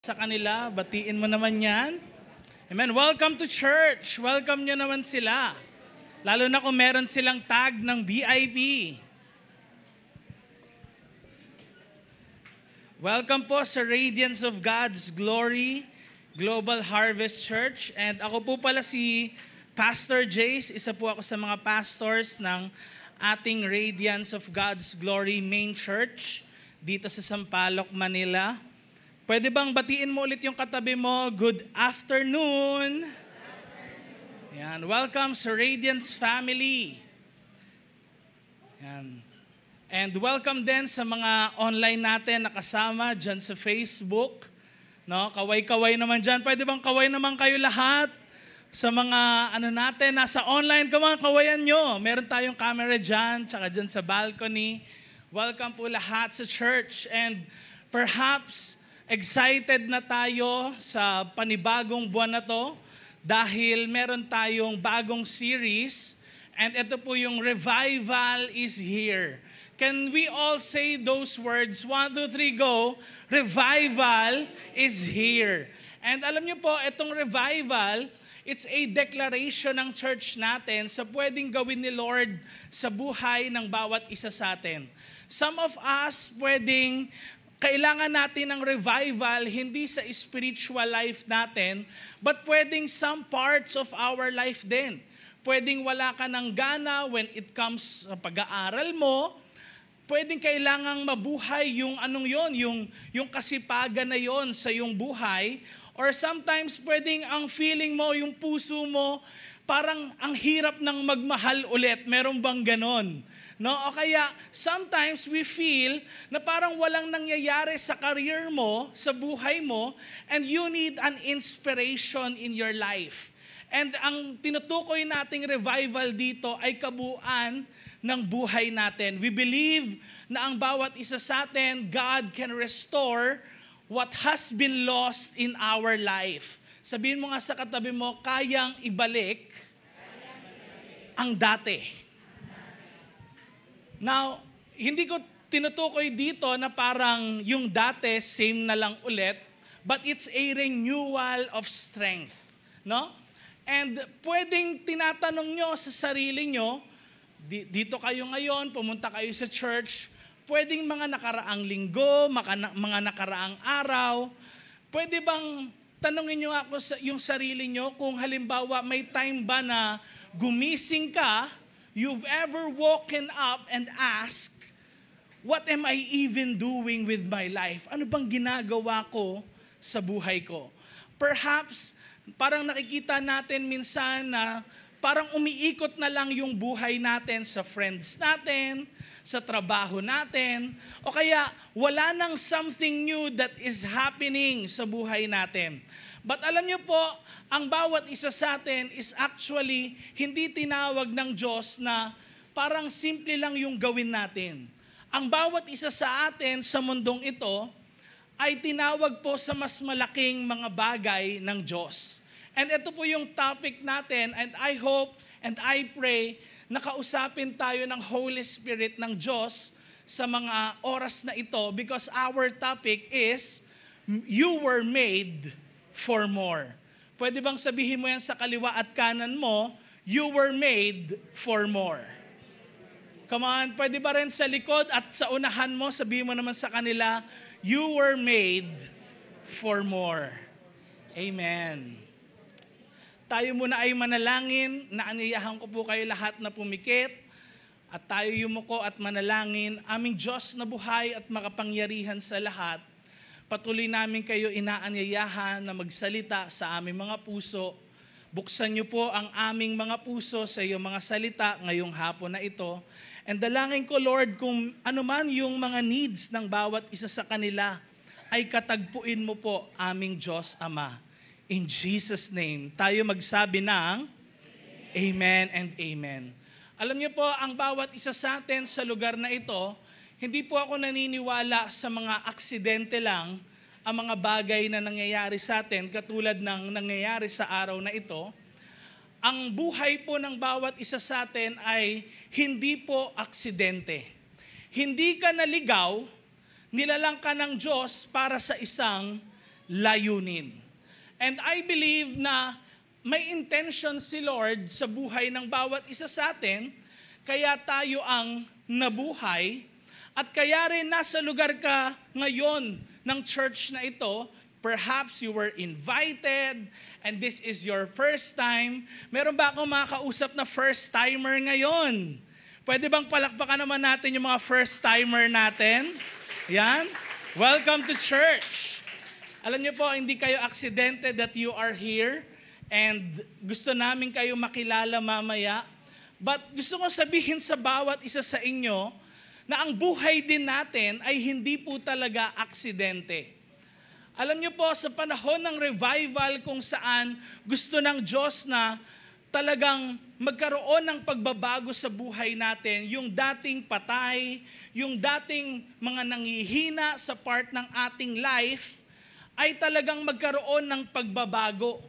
Sa kanila, batiin mo naman yan. Amen. Welcome to church. Welcome nyo naman sila. Lalo na kung meron silang tag ng VIP. Welcome po sa Radiance of God's Glory Global Harvest Church. And ako po pala si Pastor Jace. Isa po ako sa mga pastors ng ating Radiance of God's Glory Main Church dito sa Sampaloc, Manila. Pwede bang batiin mo ulit yung katabi mo? Good afternoon. Yan. Welcome sa Radiance family. Yan. And welcome din sa mga online natin na kasama dyan sa Facebook. No? Kaway-kaway naman dyan. Pwede bang kaway naman kayo lahat? Sa mga natin, nasa online, kawayan nyo. Meron tayong camera dyan, tsaka dyan sa balcony. Welcome po lahat sa church. And perhaps excited na tayo sa panibagong buwan na to dahil meron tayong bagong series and ito po yung Revival is Here. Can we all say those words? 1, 2, 3, go! Revival is here. And alam niyo po, itong revival, it's a declaration ng church natin sa pwedeng gawin ni Lord sa buhay ng bawat isa sa atin. Some of us pwedeng kailangan natin ng revival hindi sa spiritual life natin, but pwedeng some parts of our life din. Pwedeng wala ka ng gana when it comes sa pag-aaral mo. Pwedeng kailangang mabuhay yung yung kasipagan na yon sa iyong buhay. Or sometimes pwedeng ang feeling mo, yung puso mo, parang ang hirap ng magmahal ulit. Meron bang ganon? No? O kaya, sometimes we feel na parang walang nangyayari sa career mo, sa buhay mo, and you need an inspiration in your life. And ang tinutukoy nating revival dito ay kabuuan ng buhay natin. We believe na ang bawat isa sa atin, God can restore what has been lost in our life. Sabihin mo nga sa katabi mo, kayang ibalik ang dati. Now, hindi ko tinutukoy dito na parang yung dati, same na lang ulit, but it's a renewal of strength. No? And pwedeng tinatanong nyo sa sarili nyo, dito kayo ngayon, pumunta kayo sa church, pwedeng mga nakaraang linggo, mga nakaraang araw, pwede bang tanongin nyo ako yung sarili nyo kung halimbawa may time ba na gumising ka, you've ever woken up and asked, what am I even doing with my life? Ano bang ginagawa ko sa buhay ko? Perhaps, parang nakikita natin minsan na parang umiikot na lang yung buhay natin sa friends natin, sa trabaho natin, o kaya wala nang something new that is happening sa buhay natin. But alam niyo po, ang bawat isa sa atin is actually hindi tinawag ng Diyos na parang simple lang yung gawin natin. Ang bawat isa sa atin sa mundong ito ay tinawag po sa mas malaking mga bagay ng Diyos. And ito po yung topic natin, and I hope and I pray na kausapin tayo ng Holy Spirit ng Diyos sa mga oras na ito because our topic is, you were made for more. Pwede bang sabihin mo yan sa kaliwa at kanan mo, you were made for more. Come on, pwede ba rin sa likod at sa unahan mo, sabihin mo naman sa kanila, you were made for more. Amen. Tayo muna ay manalangin, naanyayahan ko po kayo lahat na pumikit, at tayo yumuko at manalangin, aming Diyos na buhay at makapangyarihan sa lahat, patuloy namin kayo inaanyayahan na magsalita sa aming mga puso. Buksan niyo po ang aming mga puso sa iyong mga salita ngayong hapon na ito. And dalangin ko, Lord, kung ano man yung mga needs ng bawat isa sa kanila, ay katagpuin mo po aming Diyos Ama. In Jesus' name, tayo magsabi ng Amen and Amen. Alam niyo po, ang bawat isa sa atin sa lugar na ito, hindi po ako naniniwala sa mga aksidente lang ang mga bagay na nangyayari sa atin katulad ng nangyayari sa araw na ito. Ang buhay po ng bawat isa sa atin ay hindi po aksidente. Hindi ka naligaw, nilalang ka ng Diyos para sa isang layunin. And I believe na may intention si Lord sa buhay ng bawat isa sa atin, kaya tayo ang nabuhay, at kaya rin nasa lugar ka ngayon ng church na ito. Perhaps you were invited and this is your first time. Meron ba akong makakausap na first timer ngayon? Pwede bang palakpakan naman natin yung mga first timer natin? Yan. Welcome to church. Alam niyo po, hindi kayo aksidente that you are here, and gusto namin kayo makilala mamaya. But gusto ko sabihin sa bawat isa sa inyo na ang buhay din natin ay hindi po talaga aksidente. Alam niyo po, sa panahon ng revival kung saan gusto ng Diyos na talagang magkaroon ng pagbabago sa buhay natin, yung dating patay, yung dating mga nanghihina sa part ng ating life, ay talagang magkaroon ng pagbabago.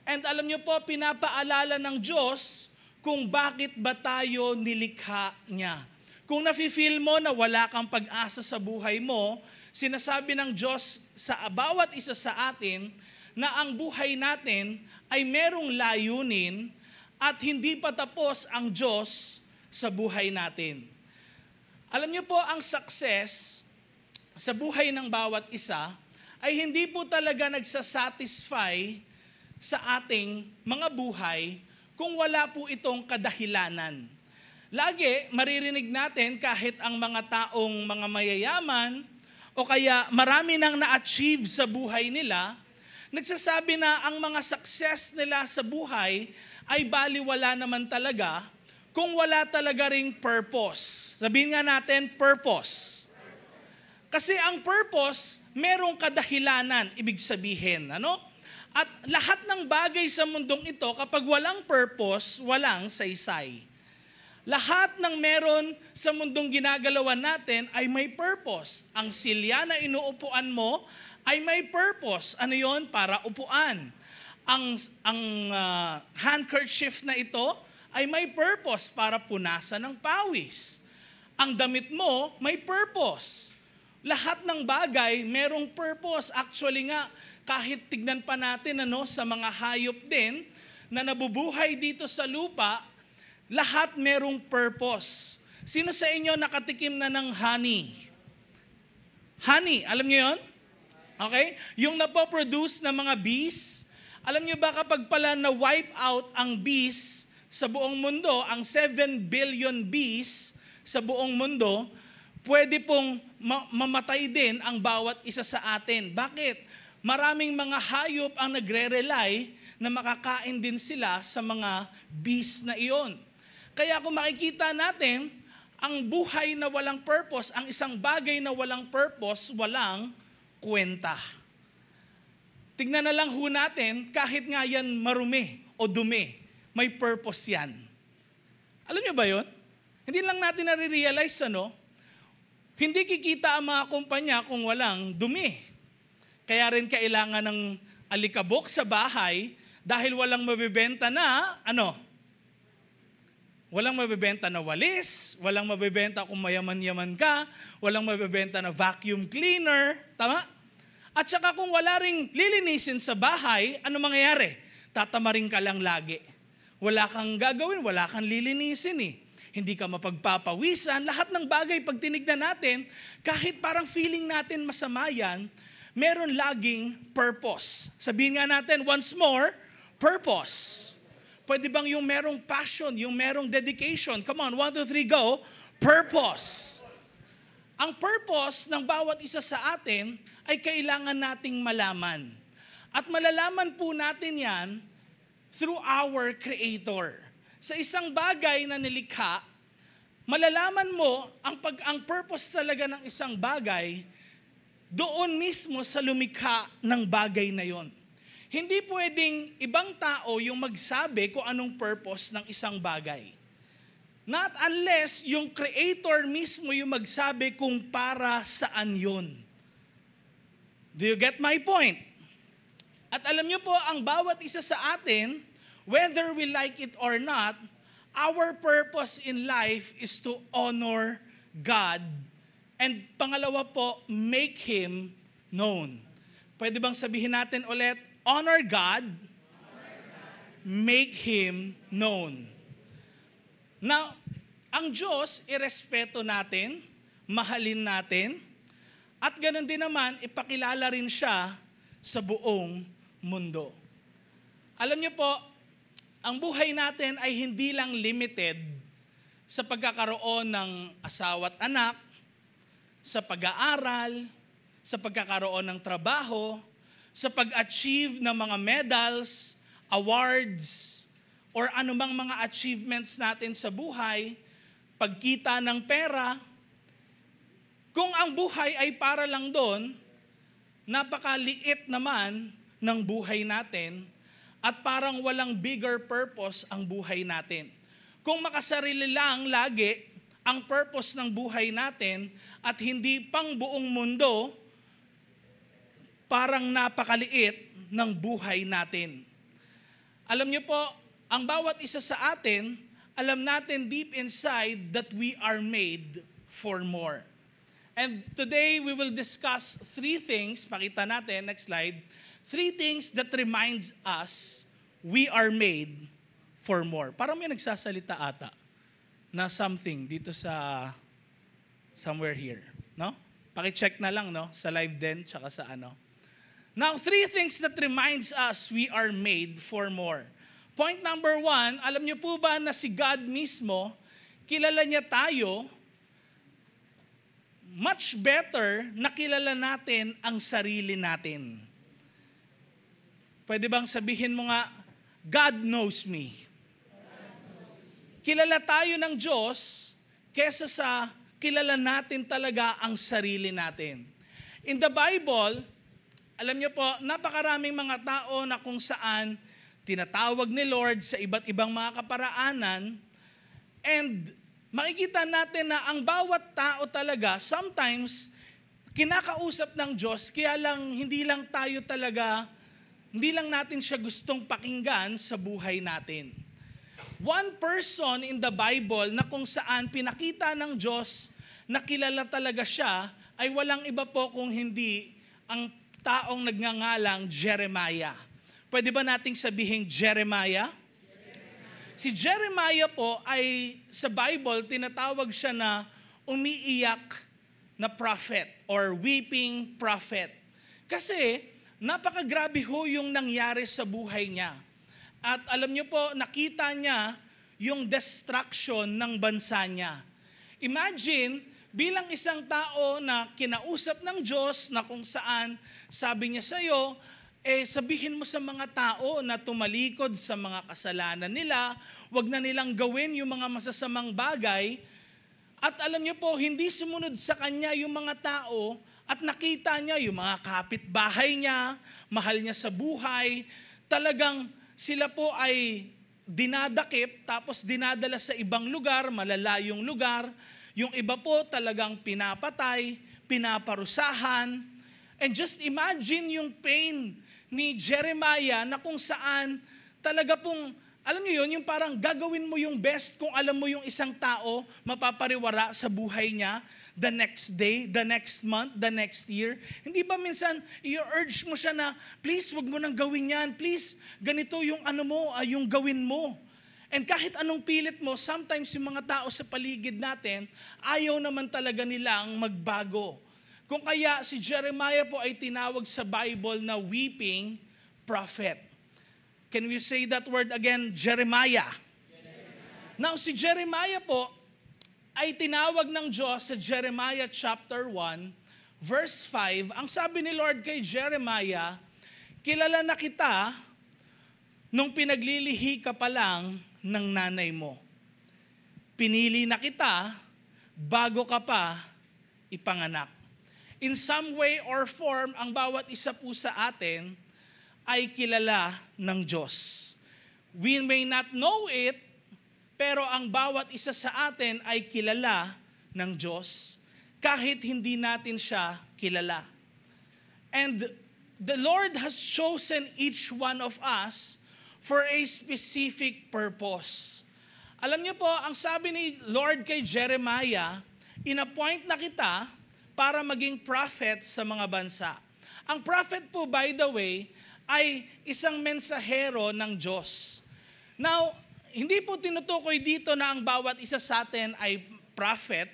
And alam niyo po, pinapaalala ng Diyos kung bakit ba tayo nilikha niya. Kung nafe-feel mo na wala kang pag-asa sa buhay mo, sinasabi ng Diyos sa bawat isa sa atin na ang buhay natin ay merong layunin at hindi pa tapos ang Diyos sa buhay natin. Alam niyo po, ang success sa buhay ng bawat isa ay hindi po talaga nagsasatisfy sa ating mga buhay kung wala po itong kadahilanan. Lagi maririnig natin kahit ang mga taong mga mayayaman o kaya marami nang na-achieve sa buhay nila, nagsasabi na ang mga success nila sa buhay ay baliwala naman talaga kung wala talaga ring purpose. Sabihin nga natin, purpose. Kasi ang purpose, merong kadahilanan, ibig sabihin. Ano? At lahat ng bagay sa mundong ito, kapag walang purpose, walang saysay. Lahat ng meron sa mundong ginagalawan natin ay may purpose. Ang silya na inuupuan mo ay may purpose. Ano yon? Para upuan. Ang handkerchief na ito ay may purpose para punasan ng pawis. Ang damit mo may purpose. Lahat ng bagay merong purpose. Actually nga, kahit tignan pa natin sa mga hayop din na nabubuhay dito sa lupa, lahat merong purpose. Sino sa inyo nakatikim na ng honey? Honey, alam niyo yon? Okay? Yung napoproduce ng mga bees, alam niyo ba kapag pala na-wipe out ang bees sa buong mundo, ang 7 billion bees sa buong mundo, pwede pong mamatay din ang bawat isa sa atin. Bakit? Maraming mga hayop ang nagre-rely na makakain din sila sa mga bees na iyon. Kaya kung makikita natin, ang buhay na walang purpose, ang isang bagay na walang purpose, walang kwenta. Tingnan na lang ho natin, kahit nga yan marumi o dumi, may purpose yan. Alam niyo ba yun? Hindi lang natin nare-realize, hindi kikita ang mga kumpanya kung walang dumi. Kaya rin kailangan ng alikabok sa bahay dahil walang mabibenta na, walang mabibenta na walis, walang mabibenta kung mayaman-yaman ka, walang mabibenta na vacuum cleaner, tama? At saka kung wala ring lilinisin sa bahay, ano mangyayari? Tatamarin ka lang lagi. Wala kang gagawin, wala kang lilinisin Hindi ka mapagpapawisan. Lahat ng bagay, pag tinignan natin, kahit parang feeling natin masama yan, meron laging purpose. Sabihin nga natin, once more, purpose. Pwede bang yung merong passion, yung merong dedication? Come on, 1, 2, 3, go. Purpose. Ang purpose ng bawat isa sa atin ay kailangan nating malaman. At malalaman po natin yan through our Creator. Sa isang bagay na nilikha, malalaman mo ang purpose talaga ng isang bagay doon mismo sa lumikha ng bagay na yon. Hindi pwedeng ibang tao yung magsabi kung anong purpose ng isang bagay. Not unless yung Creator mismo yung magsabi kung para saan yun. Do you get my point? At alam niyo po, ang bawat isa sa atin, whether we like it or not, our purpose in life is to honor God. And pangalawa po, make Him known. Pwede bang sabihin natin ulit, honor God, make Him known. Now, ang Diyos, irespeto natin, mahalin natin, at ganoon din naman, ipakilala rin siya sa buong mundo. Alam niyo po, ang buhay natin ay hindi lang limited sa pagkakaroon ng asawa at anak, sa pag-aaral, sa pagkakaroon ng trabaho, sa pag-achieve ng mga medals, awards, or anumang mga achievements natin sa buhay, pagkita ng pera. Kung ang buhay ay para lang doon, napakaliit naman ng buhay natin at parang walang bigger purpose ang buhay natin. Kung makasarili lang lagi ang purpose ng buhay natin at hindi pang buong mundo, parang napakaliit ng buhay natin. Alam niyo po, ang bawat isa sa atin, alam natin deep inside that we are made for more. And today, we will discuss 3 things. Pakita natin, next slide. 3 things that reminds us we are made for more. Parang may nagsasalita ata na something dito sa somewhere here. No? Paki-check na lang no? Sa live din, tsaka sa ano. Now, 3 things that reminds us we are made for more. Point number 1, alam niyo po ba na si God mismo, kilala niya tayo, much better na kilala natin ang sarili natin. Pwede bang sabihin mo nga, God knows me. Kilala tayo ng Diyos kesa sa kilala natin talaga ang sarili natin. In the Bible, alam niyo po, napakaraming mga tao na kung saan tinatawag ni Lord sa iba't ibang mga kaparaanan, and makikita natin na ang bawat tao talaga, sometimes, kinakausap ng Diyos, kaya lang, hindi lang natin siya gustong pakinggan sa buhay natin. One person in the Bible na kung saan pinakita ng Diyos na kilala talaga siya, ay walang iba po kung hindi ang taong nagngangalang Jeremiah. Pwede ba nating sabihin Jeremiah? Si Jeremiah po ay sa Bible, tinatawag siya na umiiyak na prophet or weeping prophet. Kasi napakagrabe ho yung nangyari sa buhay niya. At alam niyo po, nakita niya yung destruction ng bansa niya. Imagine, bilang isang tao na kinausap ng Diyos na kung saan sabi niya sa'yo, sabihin mo sa mga tao na tumalikod sa mga kasalanan nila, wag na nilang gawin yung mga masasamang bagay. At alam niyo po, hindi sumunod sa kanya yung mga tao at nakita niya yung mga kapitbahay niya, mahal niya sa buhay, talagang sila po ay dinadakip tapos dinadala sa ibang lugar, malalayong lugar. Yung iba po talagang pinapatay, pinaparusahan. And just imagine yung pain ni Jeremiah na kung saan talaga pong, alam niyo yun, yung parang gagawin mo yung best kung alam mo yung isang tao mapapariwara sa buhay niya the next day, the next month, the next year. Hindi ba minsan i-urge mo siya na, please, wag mo nang gawin yan. Please, ganito yung ano mo, yung gawin mo. And kahit anong pilit mo, sometimes yung mga tao sa paligid natin, ayaw naman talaga nilang magbago. Kung kaya si Jeremiah po ay tinawag sa Bible na weeping prophet. Can we say that word again? Jeremiah. Now si Jeremiah po ay tinawag ng Diyos sa Jeremiah chapter 1, verse 5. Ang sabi ni Lord kay Jeremiah, kilala na kita nung pinaglilihi ka pa lang ng nanay mo. Pinili na kita bago ka pa ipanganak. In some way or form, ang bawat isa po sa atin ay kilala ng Diyos. We may not know it, pero ang bawat isa sa atin ay kilala ng Diyos kahit hindi natin siya kilala. And the Lord has chosen each one of us for a specific purpose. Alam niyo po, ang sabi ni Lord kay Jeremiah, in-appoint na kita para maging prophet sa mga bansa. Ang prophet po, by the way, ay isang mensahero ng Diyos. Now, hindi po tinutukoy dito na ang bawat isa sa atin ay prophet,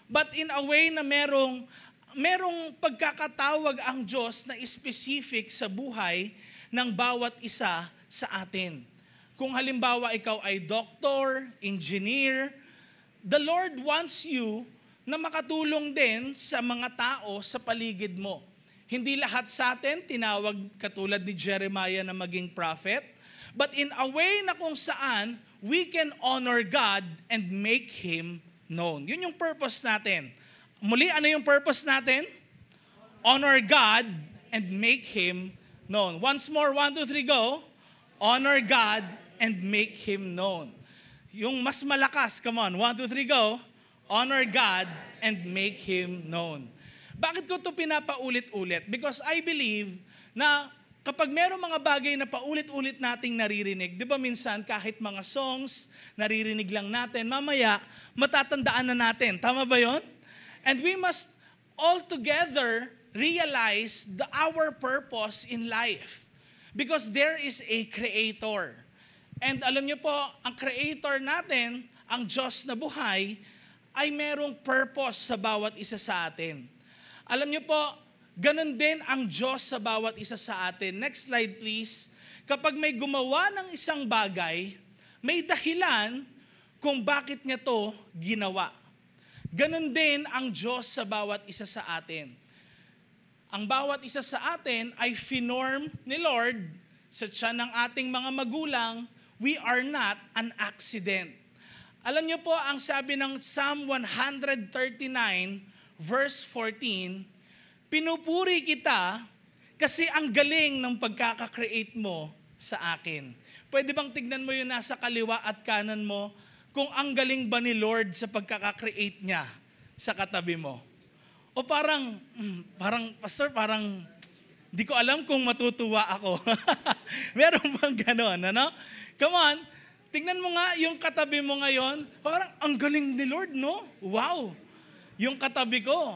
but in a way na merong pagkakatawag ang Diyos na specific sa buhay ng bawat isa sa atin. Kung halimbawa ikaw ay doctor, engineer, the Lord wants you na makatulong din sa mga tao sa paligid mo. Hindi lahat sa atin tinawag katulad ni Jeremiah na maging prophet, but in a way na kung saan we can honor God and make Him known. Yun yung purpose natin. Muli, ano yung purpose natin? Honor God and make Him known. Once more, 1, 2, 3, go. Honor God and make Him known. Yung mas malakas, come on, 1, 2, 3, go. Honor God and make Him known. Bakit ko ito pinapaulit-ulit? Because I believe na kapag merong mga bagay na paulit-ulit nating naririnig, di ba minsan kahit mga songs, naririnig lang natin, mamaya matatandaan na natin. Tama ba yon? And we must all together realize our purpose in life. Because there is a Creator. And alam niyo po, ang Creator natin, ang Diyos na buhay, ay merong purpose sa bawat isa sa atin. Alam niyo po, ganun din ang Diyos sa bawat isa sa atin. Next slide please. Kapag may gumawa ng isang bagay, may dahilan kung bakit niya to ginawa. Ganun din ang Diyos sa bawat isa sa atin. Ang bawat isa sa atin ay finorm ni Lord sa tiyan ng ating mga magulang. We are not an accident. Alam niyo po, ang sabi ng Psalm 139, verse 14, pinupuri kita kasi ang galing ng pagkaka-create mo sa akin. Pwede bang tignan mo yung nasa kaliwa at kanan mo kung ang galing ba ni Lord sa pagkaka-create niya sa katabi mo? O parang, Pastor, parang di ko alam kung matutuwa ako. Meron bang ganon, ano? Come on, tingnan mo nga yung katabi mo ngayon, parang ang galing ni Lord, no? Wow! Yung katabi ko.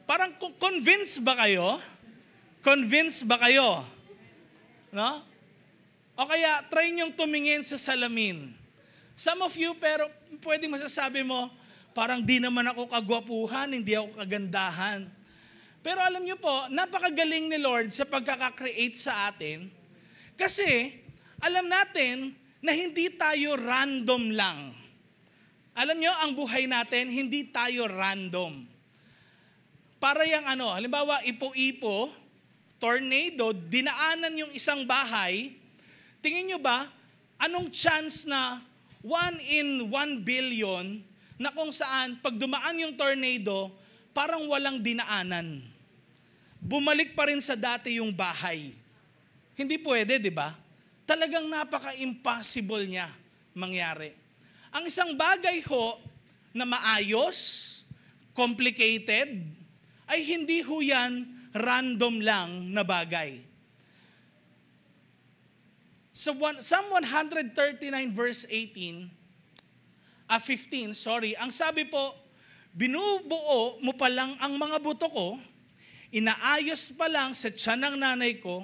Parang convinced ba kayo? Convinced ba kayo? No? O kaya, try niyong tumingin sa salamin. Some of you, pero pwedeng masasabi mo, parang di naman ako kagwapuhan, hindi ako kagandahan. Pero alam niyo po, napakagaling ni Lord sa pagkaka-create sa atin. Kasi, alam natin na hindi tayo random lang. Alam niyo, ang buhay natin, hindi tayo random. Para yung halimbawa, ipo-ipo, tornado, dinaanan yung isang bahay, tingin niyo ba, anong chance na 1 in 1 billion na kung saan pag dumaan yung tornado, parang walang dinaanan. Bumalik pa rin sa dati yung bahay. Hindi pwede, di ba? Talagang napaka-impossible niya mangyari. Ang isang bagay ho na maayos, complicated, ay hindi ho yan random lang na bagay. Sa Psalm 139 verse 15, ang sabi po, binubuo mo pa lang ang mga buto ko, inaayos pa lang sa tiyan ng nanay ko,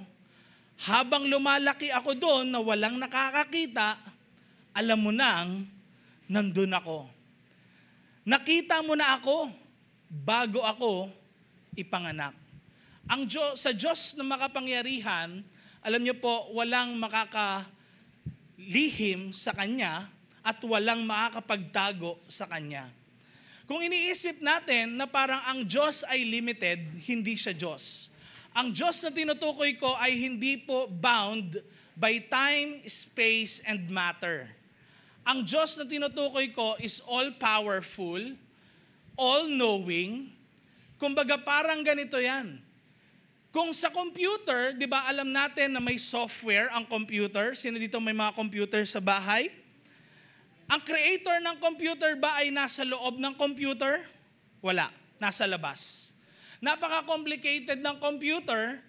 habang lumalaki ako doon na walang nakakakita, alam mo nang nandun ako. Nakita mo na ako bago ako ipanganak. Sa Diyos na makapangyarihan, alam niyo po, walang makakalihim sa Kanya at walang makakapagtago sa Kanya. Kung iniisip natin na parang ang Diyos ay limited, hindi siya Diyos. Ang Diyos na tinutukoy ko ay hindi po bound by time, space, and matter. Ang Diyos na tinutukoy ko is all-powerful, all-knowing. Kumbaga parang ganito yan. Kung sa computer, di ba alam natin na may software ang computer? Sino dito may mga computer sa bahay? Ang creator ng computer ba ay nasa loob ng computer? Wala, nasa labas. Napaka-complicated ng computer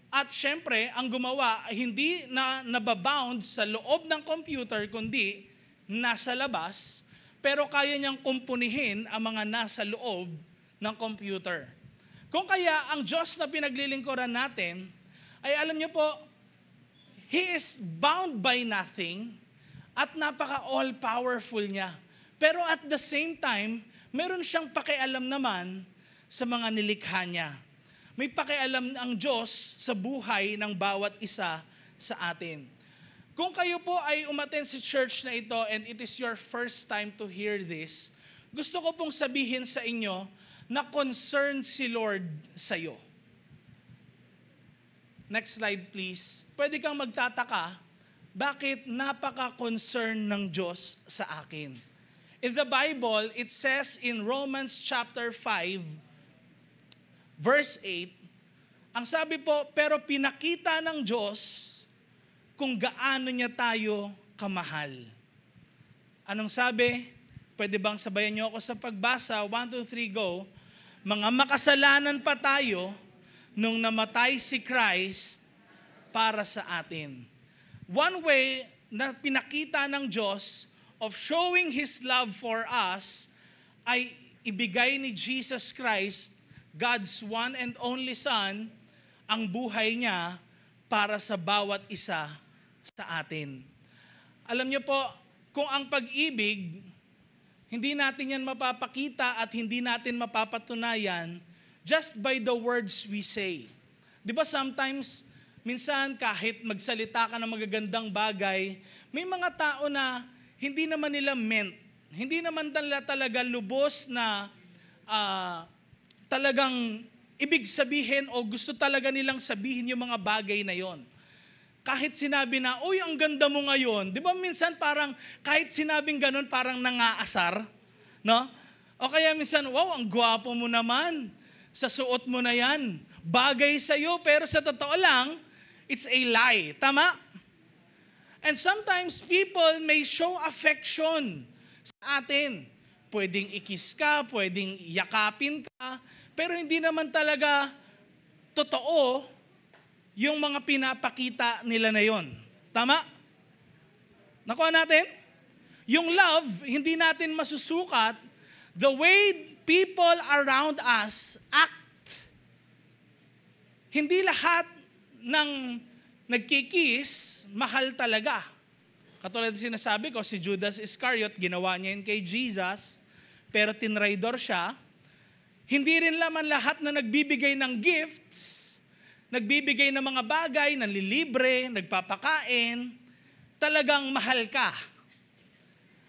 at syempre, ang gumawa hindi na nababound sa loob ng computer kundi nasa labas, pero kaya niyang kumpunihin ang mga nasa loob ng computer. Kung kaya ang Diyos na pinaglilingkuran natin, ay alam niyo po, He is bound by nothing at napaka all-powerful niya. Pero at the same time, meron siyang pakialam naman sa mga nilikha niya. May pakialam ang Diyos sa buhay ng bawat isa sa atin. Kung kayo po ay umattend sa church na ito and it is your first time to hear this, gusto ko pong sabihin sa inyo na concerned si Lord sa iyo. Next slide please. Pwede kang magtataka, bakit napaka-concern ng Diyos sa akin? In the Bible, it says in Romans chapter 5, verse 8, ang sabi po, pero pinakita ng Diyos kung gaano niya tayo kamahal. Anong sabi? Pwede bang sabayan niyo ako sa pagbasa? 1, 2, 3, go. Mga makasalanan pa tayo nung namatay si Christ para sa atin. One way na pinakita ng Diyos of showing His love for us ay ibigay ni Jesus Christ, God's one and only Son, ang buhay niya para sa bawat isa sa atin. Alam niyo po, kung ang pag-ibig, hindi natin yan mapapakita at hindi natin mapapatunayan just by the words we say. Di ba sometimes, minsan kahit magsalita ka ng magagandang bagay, may mga tao na hindi naman nila meant, hindi naman nila talaga lubos na talagang ibig sabihin o gusto talaga nilang sabihin yung mga bagay na yon. Kahit sinabi na, uy, ang ganda mo ngayon. Di ba minsan parang kahit sinabing ganun parang nangaasar? No? O kaya minsan, wow, ang gwapo mo naman. Sa suot mo na yan. Bagay sa'yo, pero sa totoo lang, it's a lie. Tama? And sometimes people may show affection sa atin. Pwedeng ikis ka, pwedeng yakapin ka, pero hindi naman talaga totoo yung mga pinapakita nila na yon. Tama? Nakuha natin? Yung love, hindi natin masusukat the way people around us act. Hindi lahat ng nagkikis, mahal talaga. Katulad ng sinasabi ko, si Judas Iscariot, ginawa niya yun kay Jesus, pero tinraidor siya. Hindi rin naman lahat na nagbibigay ng gifts, nagbibigay ng mga bagay, nanlilibre, nagpapakain, talagang mahal ka.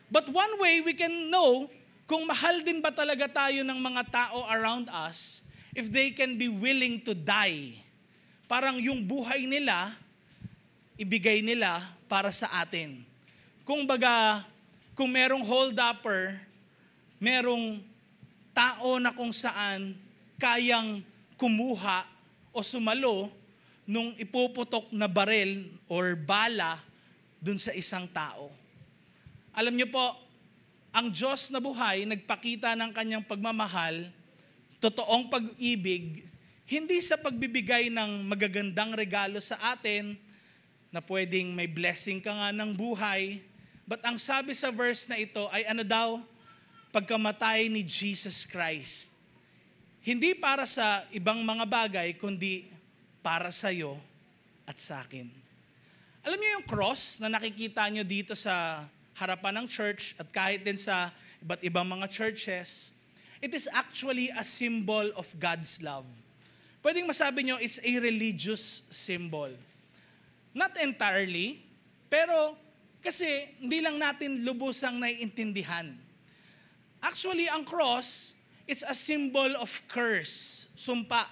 But one way we can know kung mahal din ba talaga tayo ng mga tao around us if they can be willing to die. Parang yung buhay nila, ibigay nila para sa atin. Kung baga, kung merong hold-upper, merong tao na kung saan kayang kumuha o sumalo nung ipuputok na baril or bala dun sa isang tao. Alam niyo po, ang Diyos na buhay nagpakita ng kanyang pagmamahal, totoong pag-ibig, hindi sa pagbibigay ng magagandang regalo sa atin na pwedeng may blessing ka nga ng buhay, but ang sabi sa verse na ito ay ano daw? Pagkamatay ni Jesus Christ. Hindi para sa ibang mga bagay, kundi para sa iyo at sa akin. Alam niyo yung cross na nakikita niyo dito sa harapan ng church at kahit din sa iba't ibang mga churches, it is actually a symbol of God's love. Pwedeng masabi niyo, it's a religious symbol. Not entirely, pero kasi hindi lang natin lubusang naiintindihan. Actually, ang cross, it's a symbol of curse, sumpa.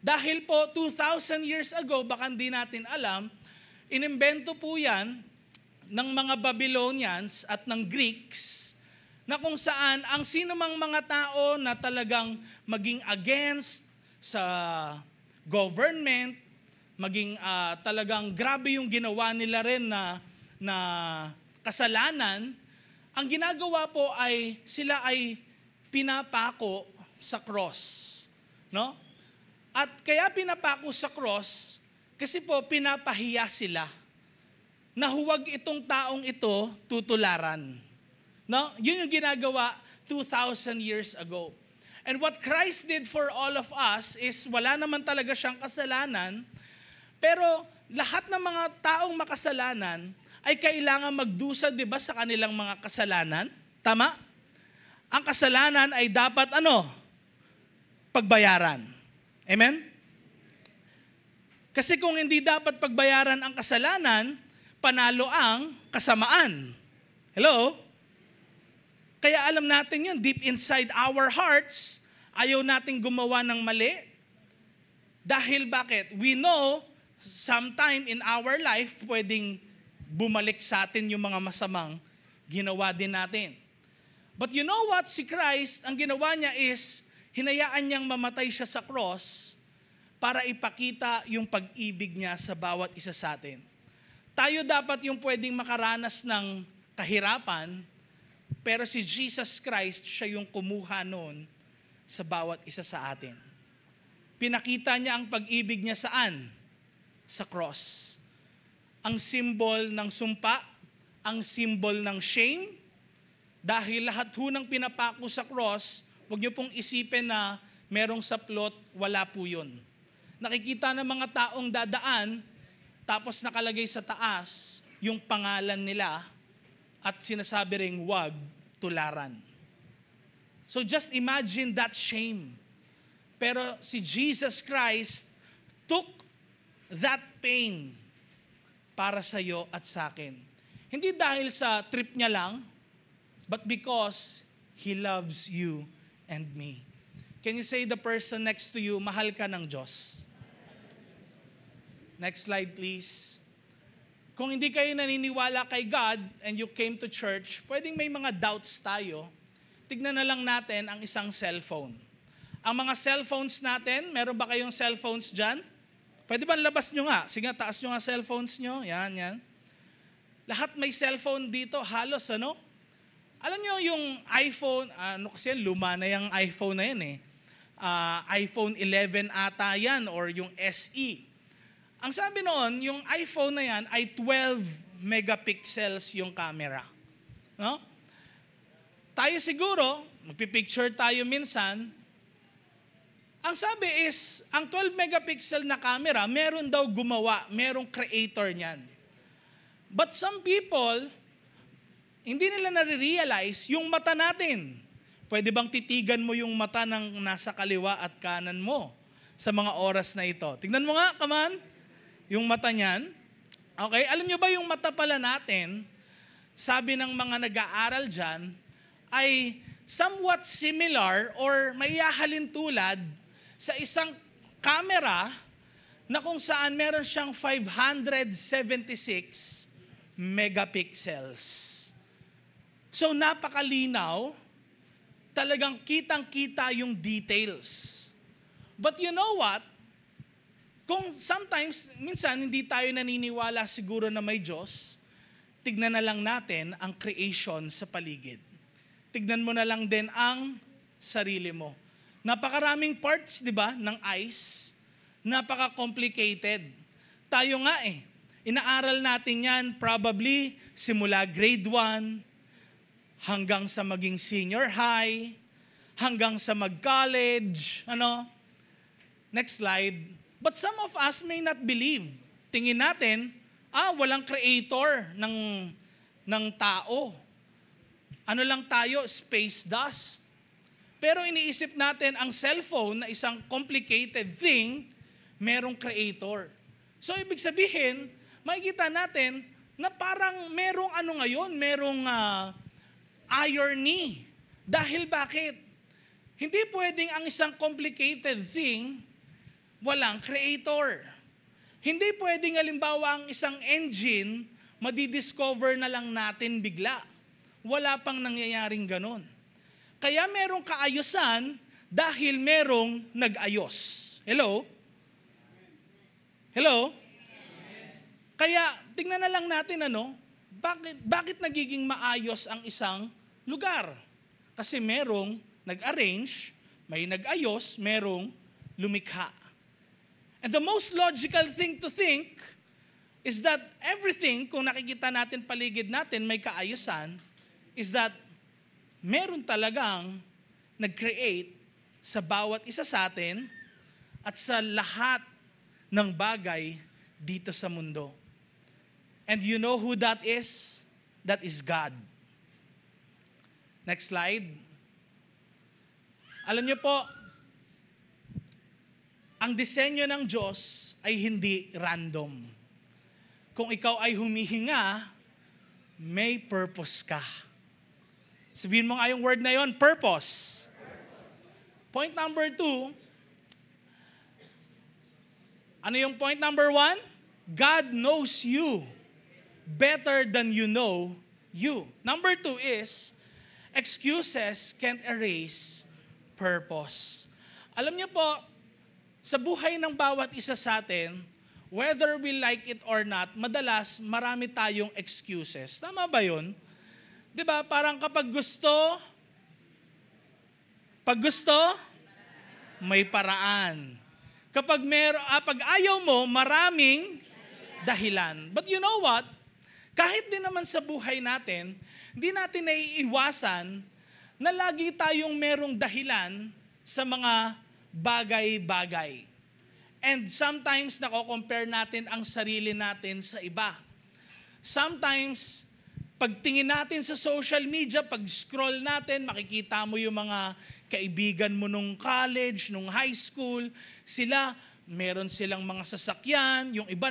Dahil po 2,000 years ago, baka hindi natin alam, inimbento po yan ng mga Babylonians at ng Greeks na kung saan ang sinumang mga tao na talagang maging against sa government, maging talagang grabe yung ginawa nila rin na kasalanan, ang ginagawa po ay sila ay pinapako sa cross. No? At kaya pinapako sa cross, kasi po pinapahiya sila na huwag itong taong ito tutularan. No? Yun yung ginagawa 2,000 years ago. And what Christ did for all of us is wala naman talaga siyang kasalanan, pero lahat ng mga taong makasalanan ay kailangan magdusa, di ba, sa kanilang mga kasalanan? Tama? Ang kasalanan ay dapat pagbayaran. Amen? Kasi kung hindi dapat pagbayaran ang kasalanan, panalo ang kasamaan. Hello? Kaya alam natin yun, deep inside our hearts, ayaw nating gumawa ng mali. Dahil bakit? We know, sometime in our life, pwedeng bumalik sa atin yung mga masamang ginawa din natin. But you know what? Si Christ, ang ginawa niya is, hinayaan niyang mamatay siya sa cross para ipakita yung pag-ibig niya sa bawat isa sa atin. Tayo dapat yung pwedeng makaranas ng kahirapan, pero si Jesus Christ, siya yung kumuha noon sa bawat isa sa atin. Pinakita niya ang pag-ibig niya saan? Sa cross. Ang symbol ng sumpa, ang symbol ng shame, dahil lahat ho ng pinapako sa cross, huwag niyo pong isipin na merong saplot, wala po yun. Nakikita ng mga taong dadaan, tapos nakalagay sa taas yung pangalan nila, at sinasabi ring wag tularan. So just imagine that shame. Pero si Jesus Christ took that pain para sa iyo at sa akin. Hindi dahil sa trip niya lang, but because He loves you and me. Can you say the person next to you, mahal ka ng Diyos? Next slide please. Kung hindi kayo naniniwala kay God and you came to church, pwedeng may mga doubts tayo. Tignan na lang natin ang isang cellphone. Ang mga cellphones natin, meron ba kayong cellphones dyan? Pwede ba labas nyo nga? Sige, taas nyo nga cellphones nyo. Yan. Lahat may cellphone dito, halos Alam nyo yung iPhone, kasi luma na yung iPhone na yan iPhone 11 ata yan or yung SE. Ang sabi noon, yung iPhone na yan ay 12 megapixels yung camera. No? Tayo siguro, magpipicture tayo minsan, ang sabi is, ang 12 megapixel na camera, meron daw gumawa, merong creator niyan. But some people, hindi nila nare-realize yung mata natin. Pwede bang titigan mo yung mata ng nasa kaliwa at kanan mo sa mga oras na ito? Tignan mo nga, come on. Yung mata niyan. Okay, alam nyo ba yung mata pala natin, sabi ng mga nag-aaral dyan, ay somewhat similar or maihahalin tulad sa isang camera na kung saan meron siyang 576 megapixels. So napakalinaw, talagang kitang-kita yung details. But you know what? Kung sometimes, minsan hindi tayo naniniwala siguro na may Diyos, tignan na lang natin ang creation sa paligid. Tignan mo na lang din ang sarili mo. Napakaraming parts, di ba, ng ice. Napaka-complicated. Tayo nga inaaral natin yan probably simula grade 1 hanggang sa maging senior high, hanggang sa mag-college, Next slide. But some of us may not believe. Tingin natin, walang creator ng tao. Ano lang tayo? Space dust. Pero iniisip natin ang cellphone na isang complicated thing, merong creator. So ibig sabihin, makikita natin na parang merong merong irony. Dahil bakit? Hindi pwedeng ang isang complicated thing, walang creator. Hindi pwedeng halimbawa ang isang engine, madidiscover na lang natin bigla. Wala pang nangyayaring ganon. Kaya merong kaayusan dahil merong nag-ayos. Hello? Hello? Kaya tingnan na lang natin bakit nagiging maayos ang isang lugar? Kasi merong nag-arrange, may nag-ayos, merong lumikha. And the most logical thing to think is that everything, kung nakikita natin paligid natin, may kaayusan, is that meron talagang nag-create sa bawat isa sa atin at sa lahat ng bagay dito sa mundo. And you know who that is? That is God. Next slide. Alam niyo po, ang disenyo ng Diyos ay hindi random. Kung ikaw ay humihinga, may purpose ka. Sabihin mo nga yung word na yon, purpose. Point number 2, ano yung point number 1? God knows you better than you know you. Number 2 is, excuses can't erase purpose. Alam niyo po, sa buhay ng bawat isa sa atin, whether we like it or not, madalas marami tayong excuses. Tama ba yun? Di ba? Parang pag gusto, may paraan. Pag ayaw mo, maraming dahilan. But you know what? Kahit din naman sa buhay natin, hindi natin naiiwasan na lagi tayong merong dahilan sa mga bagay-bagay. And sometimes nako-compare natin ang sarili natin sa iba. Sometimes, pagtingin natin sa social media, pag-scroll natin, makikita mo yung mga kaibigan mo nung college, nung high school, meron silang mga sasakyan, yung iba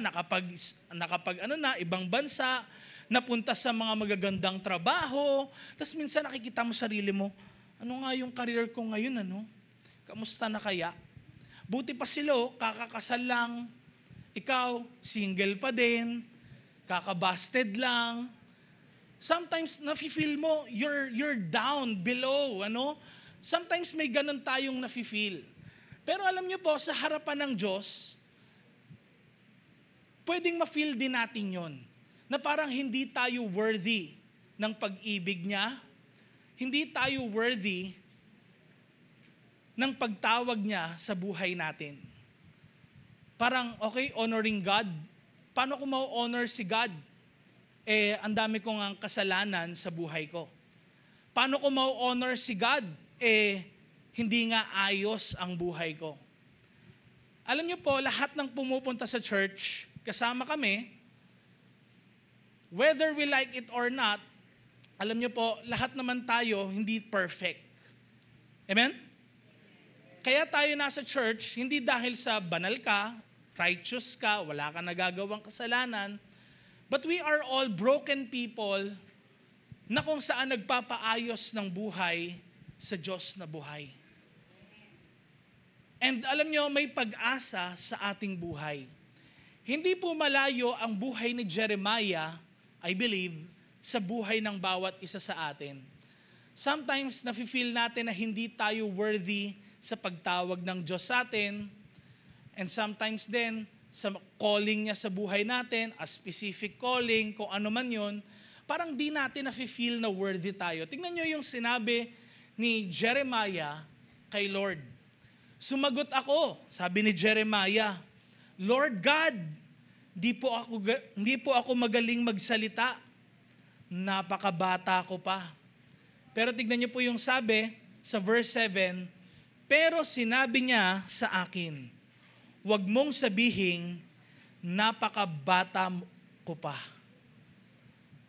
ibang bansa, napunta sa mga magagandang trabaho, tapos minsan nakikita mo sarili mo, ano nga yung career ko ngayon, Kamusta na kaya? Buti pa sila, kakakasal lang. Ikaw, single pa din. Kakabasted lang. Sometimes, nafe-feel mo, you're down, below, Sometimes may ganun tayong nafe-feel. Pero alam niyo po, sa harapan ng Diyos, pwedeng ma-feel din natin yon, na parang hindi tayo worthy ng pag-ibig niya, hindi tayo worthy ng pagtawag niya sa buhay natin. Parang, okay, honoring God. Paano ko ma-honor si God? Ang dami kong ang kasalanan sa buhay ko. Paano ko ma-honor si God? Hindi nga ayos ang buhay ko. Alam niyo po, lahat ng pumupunta sa church, kasama kami, whether we like it or not, alam niyo po, lahat naman tayo hindi perfect. Amen? Kaya tayo nasa church, hindi dahil sa banal ka, righteous ka, wala ka nagagawang kasalanan, but we are all broken people na kung saan nagpapaayos ng buhay sa Diyos na buhay. And alam nyo, may pag-asa sa ating buhay. Hindi po malayo ang buhay ni Jeremiah, I believe, sa buhay ng bawat isa sa atin. Sometimes, nafe-feel natin na hindi tayo worthy sa pagtawag ng Diyos sa atin, and sometimes din, sa calling niya sa buhay natin, a specific calling, kung ano man yun, parang di natin nafe-feel na worthy tayo. Tingnan nyo yung sinabi ni Jeremiah kay Lord. Sumagot ako, sabi ni Jeremiah, Lord God, hindi po ako magaling magsalita. Napakabata ko pa. Pero tignan niyo po yung sabi sa verse 7, pero sinabi niya sa akin, huwag mong sabihing, napakabata ko pa.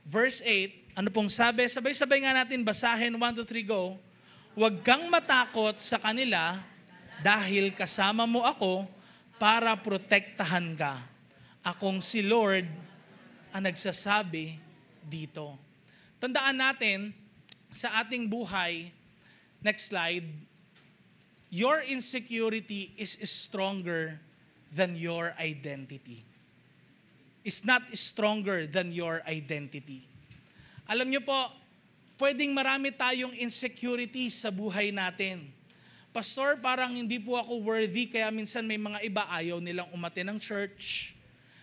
Verse 8, ano pong sabi? Sabay-sabay nga natin basahin, 1, 2, 3, go. Huwag kang matakot sa kanila dahil kasama mo ako para protektahan ka. Akong si Lord ang nagsasabi dito. Tandaan natin sa ating buhay, next slide, your insecurity is stronger than your identity. It's not stronger than your identity. Alam niyo po, pwedeng marami tayong insecurity sa buhay natin. Pastor, parang hindi po ako worthy, kaya minsan may mga iba ayaw nilang umattend ng church.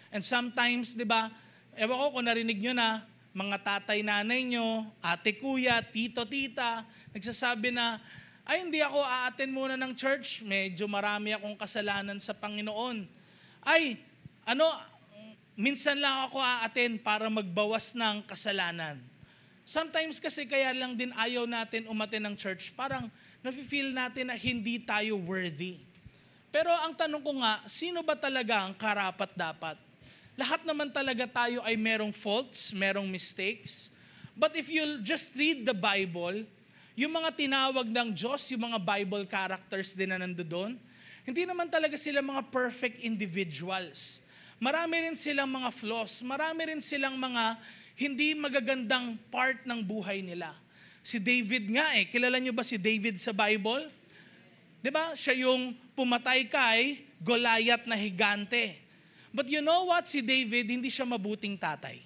And sometimes, di ba, ewan ko kung narinig nyo na, mga tatay, nanay nyo, ate, kuya, tito, tita, nagsasabi na, ay hindi ako a-attend muna ng church, medyo marami akong kasalanan sa Panginoon. Ay, minsan lang ako a-attend para magbawas ng kasalanan. Sometimes kasi kaya lang din ayaw natin umattend ng church, parang nafe-feel natin na hindi tayo worthy. Pero ang tanong ko nga, sino ba talaga ang karapat-dapat? Lahat naman talaga tayo ay merong faults, merong mistakes. But if you'll just read the Bible, yung mga tinawag ng Diyos, yung mga Bible characters din na nandoon, hindi naman talaga sila mga perfect individuals. Marami rin silang mga flaws, marami rin silang mga hindi magagandang part ng buhay nila. Si David nga kilala niyo ba si David sa Bible? 'Di ba? Siya yung pumatay kay Goliath na higante. But you know what? Si David, hindi siya mabuting tatay.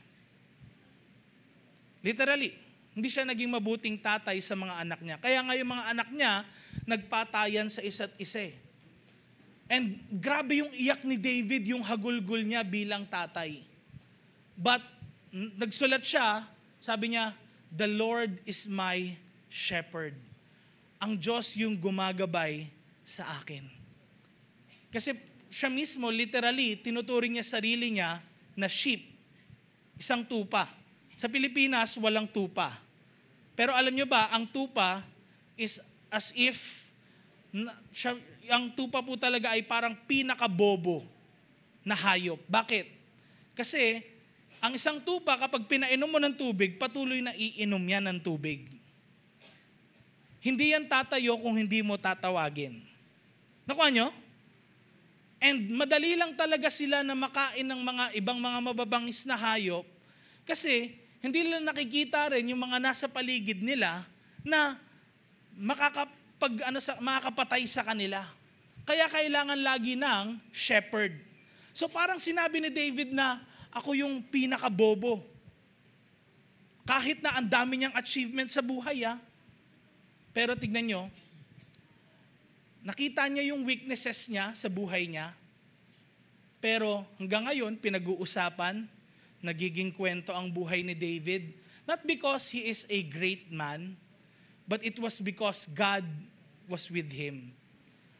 Literally, hindi siya naging mabuting tatay sa mga anak niya. Kaya nga yung mga anak niya, nagpatayan sa isa't isa. And grabe yung iyak ni David, yung hagulgul niya bilang tatay. But, nagsulat siya, sabi niya, "The Lord is my shepherd." Ang Diyos yung gumagabay sa akin. Kasi siya mismo, literally, tinuturing niya sarili niya na sheep. Isang tupa. Sa Pilipinas, walang tupa. Pero alam niyo ba, ang tupa is as if, ang tupa po talaga ay parang pinakabobo na hayop. Bakit? Kasi, ang isang tupa, kapag pinainom mo ng tubig, patuloy na iinom yan ng tubig. Hindi yan tatayo kung hindi mo tatawagin. Nakuha nyo? And madali lang talaga sila na makain ng mga ibang mga mababangis na hayop kasi hindi nila nakikita rin yung mga nasa paligid nila na makakapatay sa kanila. Kaya kailangan lagi ng shepherd. So parang sinabi ni David na ako yung pinakabobo. Kahit na ang dami niyang achievement sa buhay Pero tignan nyo, nakita niya yung weaknesses niya sa buhay niya, pero hanggang ngayon, pinag-uusapan, nagiging kwento ang buhay ni David, not because he is a great man, but it was because God was with him.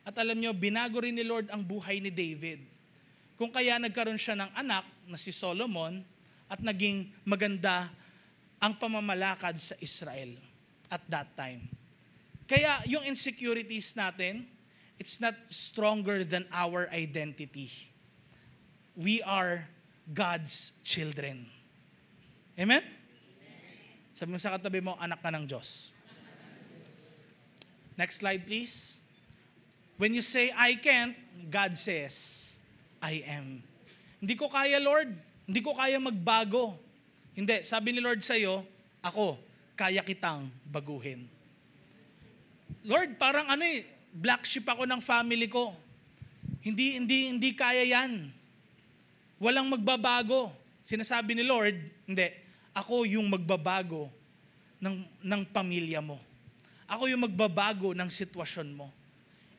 At alam nyo, binago rin ni Lord ang buhay ni David. Kung kaya nagkaroon siya ng anak na si Solomon, at naging maganda ang pamamalakad sa Israel at that time. Kaya yung insecurities natin, it's not stronger than our identity. We are God's children. Amen? Sabi mo sa katabi mo, anak ka ng Diyos. Next slide, please. When you say, I can't, God says, I am. Hindi ko kaya, Lord. Hindi ko kaya magbago. Hindi. Sabi ni Lord sa'yo, ako, kaya kitang baguhin. Lord, parang black sheep ako ng family ko. Hindi kaya yan. Walang magbabago. Sinasabi ni Lord, hindi, ako yung magbabago ng pamilya mo. Ako yung magbabago ng sitwasyon mo.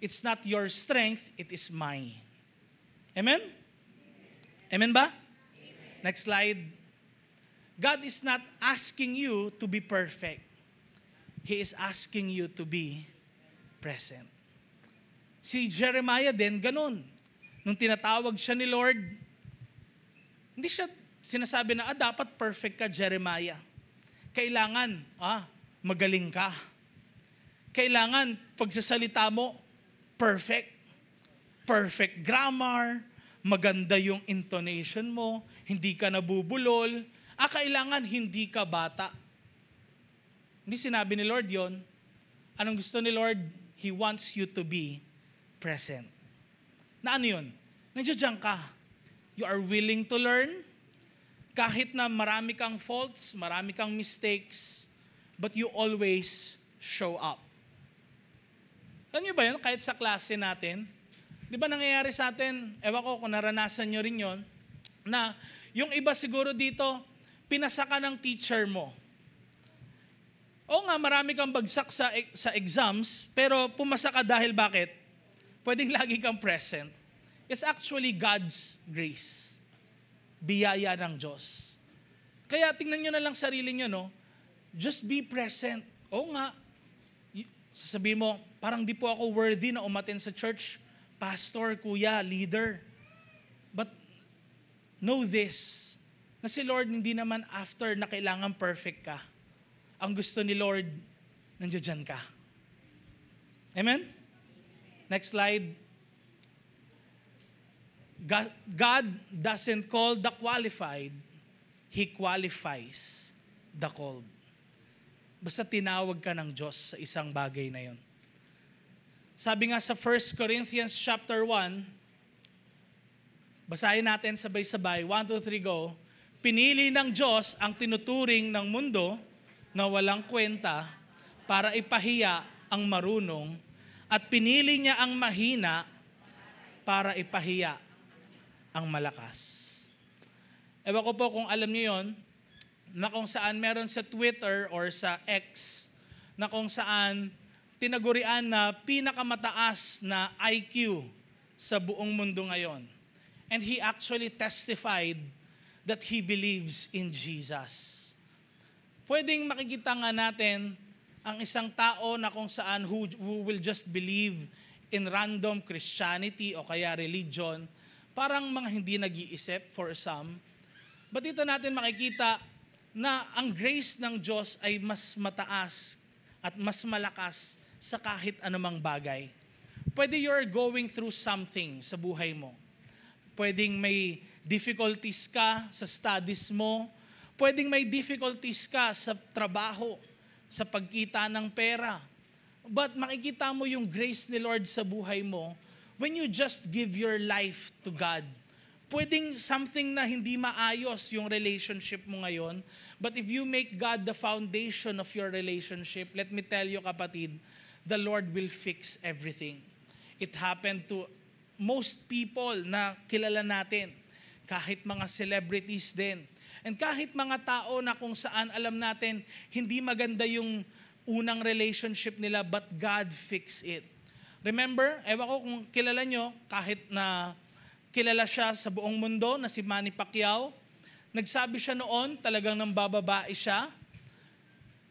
It's not your strength, it is mine. Amen? Amen ba? Amen. Next slide. God is not asking you to be perfect. He is asking you to be present. Si Jeremiah din, ganun. Nung tinatawag siya ni Lord, hindi siya sinasabi na, dapat perfect ka, Jeremiah. Kailangan, magaling ka. Kailangan, pagsasalita mo, perfect. Perfect grammar, maganda yung intonation mo, hindi ka nabubulol. Kailangan, hindi ka bata. Hindi sinabi ni Lord yon. Anong gusto ni Lord? He wants you to be present. Na ano yun? Nandiyan ka. You are willing to learn. Kahit na marami kang faults, marami kang mistakes, but you always show up. Alam niyo ba yun? Kahit sa klase natin, di ba nangyayari sa atin, ewan ko kung naranasan nyo rin yon, na yung iba siguro dito, pinasa ka ng teacher mo. O nga, marami kang bagsak sa exams, pero pumasa ka dahil bakit? Pwedeng lagi kang present. It's actually God's grace. Biyaya ng Diyos. Kaya tingnan nyo na lang sarili nyo, no? Just be present. O nga, sasabihin mo, parang di po ako worthy na umattend sa church. Pastor, kuya, leader. But know this, na si Lord hindi naman after na kailangan perfect ka. Ang gusto ni Lord, nandiyan ka. Amen? Next slide. God doesn't call the qualified, He qualifies the called. Basta tinawag ka ng Diyos sa isang bagay na yon. Sabi nga sa 1 Corinthians chapter 1, basahin natin sabay-sabay, 1, 2, 3, go. Pinili ng Diyos ang tinuturing ng mundo na walang kwenta para ipahiya ang marunong at pinili niya ang mahina para ipahiya ang malakas. Ewan ko po kung alam niyo yon, na kung saan meron sa Twitter or sa X, na kung saan tinagurian na pinakamataas na IQ sa buong mundo ngayon. And he actually testified that he believes in Jesus. Pwedeng makikita nga natin ang isang tao na kung saan who will just believe in random Christianity o kaya religion, parang mga hindi nag-iisip for some. But dito natin makikita na ang grace ng Diyos ay mas mataas at mas malakas sa kahit anumang bagay. Pwede you're going through something sa buhay mo. Pwedeng may difficulties ka sa studies mo. Pwedeng may difficulties ka sa trabaho, sa pagkita ng pera. But makikita mo yung grace ni Lord sa buhay mo when you just give your life to God. Pwedeng something na hindi maayos yung relationship mo ngayon, but if you make God the foundation of your relationship, let me tell you kapatid, the Lord will fix everything. It happened to most people na kilala natin, kahit mga celebrities din. And kahit mga tao na kung saan alam natin, hindi maganda yung unang relationship nila, but God fixed it. Remember, ewan ko kung kilala nyo, kahit na kilala siya sa buong mundo na si Manny Pacquiao, nagsabi siya noon, talagang nang bababae siya,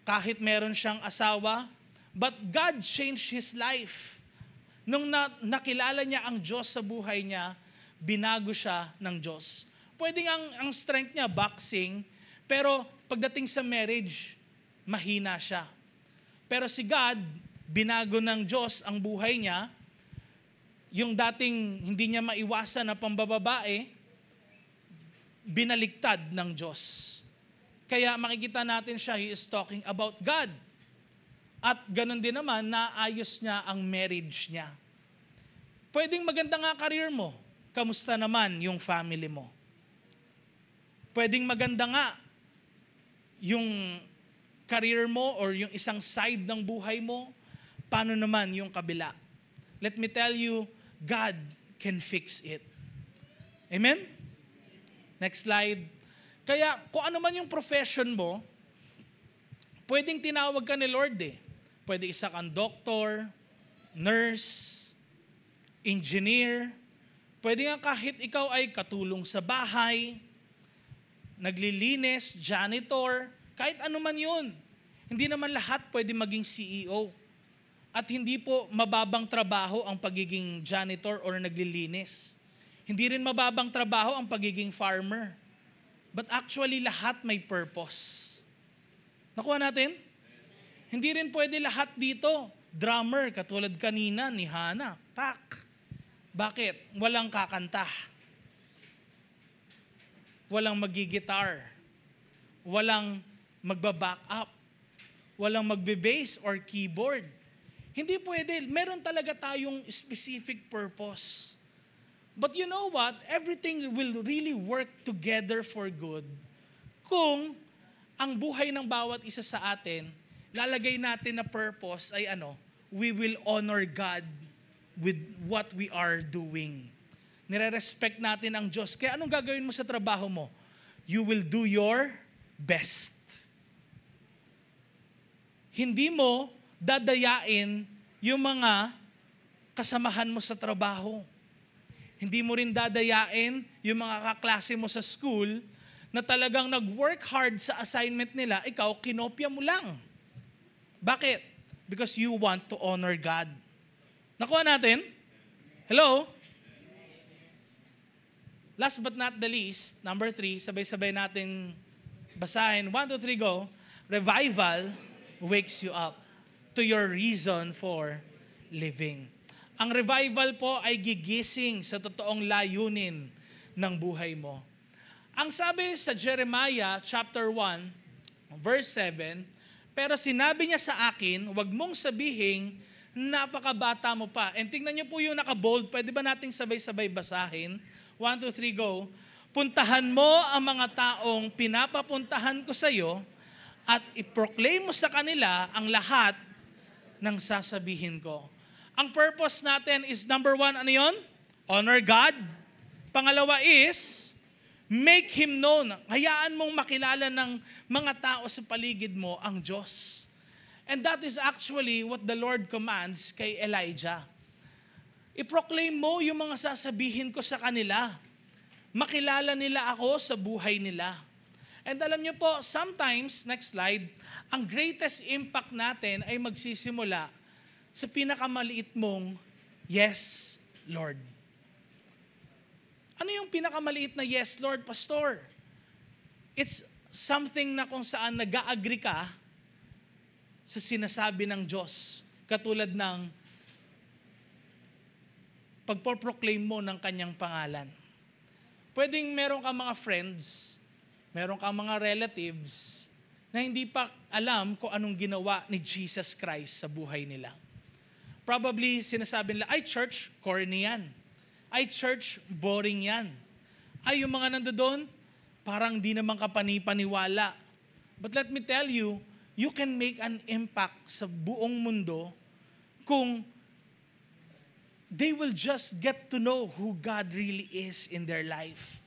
kahit meron siyang asawa, but God changed his life. Nung nakilala niya ang Diyos sa buhay niya, binago siya ng Diyos. Pwedeng ang strength niya, boxing, pero pagdating sa marriage, mahina siya. Pero si God, binago ng Diyos ang buhay niya, yung dating hindi niya maiwasan na pambababae, binaliktad ng Diyos. Kaya makikita natin siya, he is talking about God. At ganun din naman, naayos niya ang marriage niya. Pwedeng maganda nga career mo, kamusta naman yung family mo? Pwedeng maganda nga yung career mo or yung isang side ng buhay mo, paano naman yung kabila? Let me tell you, God can fix it. Amen? Next slide. Kaya kung ano man yung profession mo, pwedeng tinawag ka ni Lord eh. Pwede isa kang doctor, nurse, engineer. Pwede nga kahit ikaw ay katulong sa bahay, naglilinis, janitor, kahit ano man yun. Hindi naman lahat pwede maging CEO. At hindi po mababang trabaho ang pagiging janitor or naglilinis. Hindi rin mababang trabaho ang pagiging farmer. But actually, lahat may purpose. Nakuha natin? Hindi rin pwede lahat dito. Drummer, katulad kanina ni Hana. Pak! Bakit? Walang kakanta. Walang magigitar. Walang magbaback up. Walang magbe-bass or keyboard. Hindi pwede. Meron talaga tayong specific purpose. But you know what? Everything will really work together for good kung ang buhay ng bawat isa sa atin, lalagay natin na purpose ay we will honor God with what we are doing. Nire-respect natin ang Diyos. Kaya anong gagawin mo sa trabaho mo? You will do your best. Hindi mo dadayain yung mga kasamahan mo sa trabaho. Hindi mo rin dadayain yung mga kaklase mo sa school na talagang nag-work hard sa assignment nila, ikaw kinopya mo lang. Bakit? Because you want to honor God. Nakuha natin? Hello? Last but not the least, number 3, sabay-sabay natin basahin. 1, 2, 3, go. Revival wakes you up to your reason for living. Ang revival po ay gigising sa totoong layunin ng buhay mo. Ang sabi sa Jeremiah chapter 1, verse 7, pero sinabi niya sa akin, huwag mong sabihin, napakabata mo pa. And tingnan niyo po yung naka-bold, pwede ba nating sabay-sabay basahin? 1, 2, 3, go. Puntahan mo ang mga taong pinapapuntahan ko sa iyo at i-proclaim mo sa kanila ang lahat ng sasabihin ko. Ang purpose natin is number 1, ano yun? Honor God. Pangalawa is, make Him known. Hayaan mong makilala ng mga tao sa paligid mo ang Diyos. And that is actually what the Lord commands kay Elijah. I-proclaim mo yung mga sasabihin ko sa kanila. Makilala nila ako sa buhay nila. And alam niyo po, sometimes, next slide, ang greatest impact natin ay magsisimula sa pinakamaliit mong, yes, Lord. Ano yung pinakamaliit na yes, Lord, Pastor? It's something na kung saan nag-a-agree ka sa sinasabi ng Diyos. Katulad ng pagpo-proclaim mo ng kanyang pangalan. Pwedeng meron ka mga friends, meron ka mga relatives na hindi pa alam kung anong ginawa ni Jesus Christ sa buhay nila. Probably sinasabi nila, ay church, corny yan. Ay church, boring yan. Ay yung mga nandoon, parang di naman kapani-paniwala. But let me tell you, you can make an impact sa buong mundo kung they will just get to know who God really is in their life.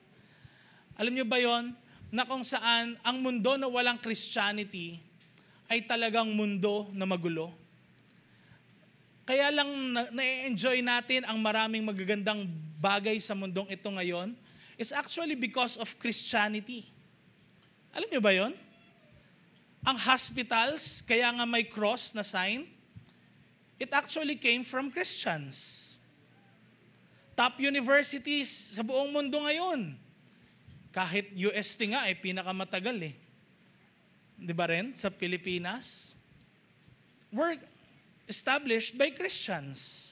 Alam niyo ba yon? Na kung saan ang mundo na walang Christianity ay talagang mundo na magulo. Kaya lang na-enjoy natin ang maraming magagandang bagay sa mundong ito ngayon. It's actually because of Christianity. Alam niyo ba yon? Ang hospitals, kaya nga may cross na sign, it actually came from Christians. Top universities sa buong mundo ngayon. Kahit UST nga ay pinakamatagal eh. Di ba rin? Sa Pilipinas. Were established by Christians.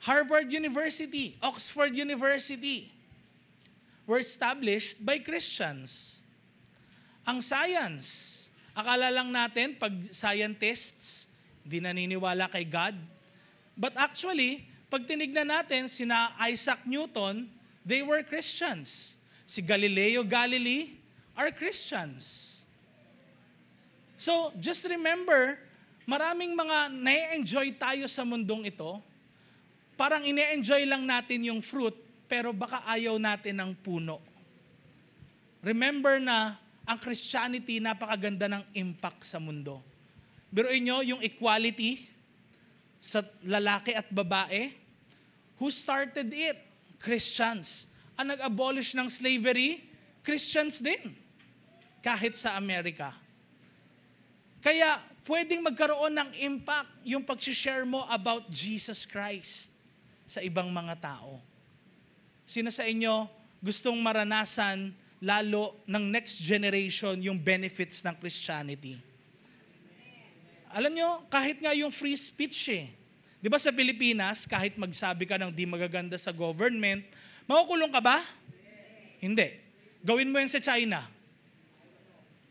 Harvard University, Oxford University were established by Christians. Ang science, akala lang natin pag scientists, di naniniwala kay God. But actually, pag tinignan natin, sina Isaac Newton, they were Christians. Si Galileo Galilei are Christians. So, just remember, maraming mga na-enjoy tayo sa mundong ito. Parang ine-enjoy lang natin yung fruit, pero baka ayaw natin ng puno. Remember na ang Christianity, napakaganda ng impact sa mundo. Biruin nyo, yung equality sa lalaki at babae, who started it? Christians. Ang nag-abolish ng slavery, Christians din. Kahit sa Amerika. Kaya, pwedeng magkaroon ng impact yung pag-share mo about Jesus Christ sa ibang mga tao. Sino sa inyo gustong maranasan lalo ng next generation yung benefits ng Christianity? Alam nyo, kahit nga yung free speech eh. Di ba sa Pilipinas, kahit magsabi ka ng di magaganda sa government, makukulong ka ba? Hindi. Gawin mo yan sa China.